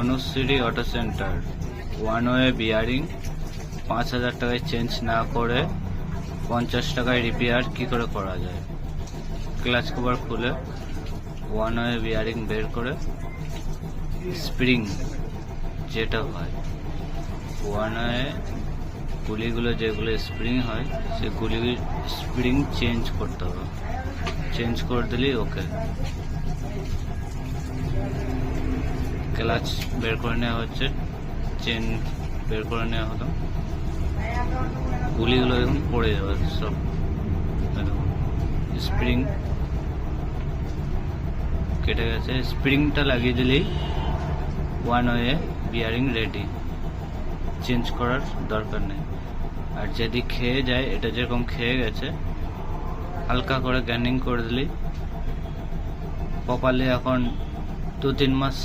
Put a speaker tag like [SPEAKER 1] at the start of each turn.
[SPEAKER 1] Anushree auto centre, one way bearing 5,000 টাকায় change না করে 50 টাকায় রিপেয়ার কি করে করা যায়। ক্লাচ কভার খুলে ওয়ান ওয়ে বিয়ারিং বের করে স্প্রিং যেটা হয় ওয়ান ওয়ে গুলিগুলো যেগুলো স্প্রিং হয় সে গুলি স্প্রিং চেঞ্জ করতে হবে, চেঞ্জ করে দিলেই ওকে। ক্লাচ বের করে নেওয়া হচ্ছে, চেন বের করে নেওয়া হলো, গুলিগুলো এখন পড়ে যাবে সব। স্প্রিং কেটে গেছে, স্প্রিংটা লাগিয়ে দিলেই one way bearing ready, change করার দরকার নেই। আর যদি খেয়ে যায়, এটা যেরকম খেয়ে গেছে হালকা করে গ্যানিং করে দিলেই প্রপারলি এখন 2-3 মাস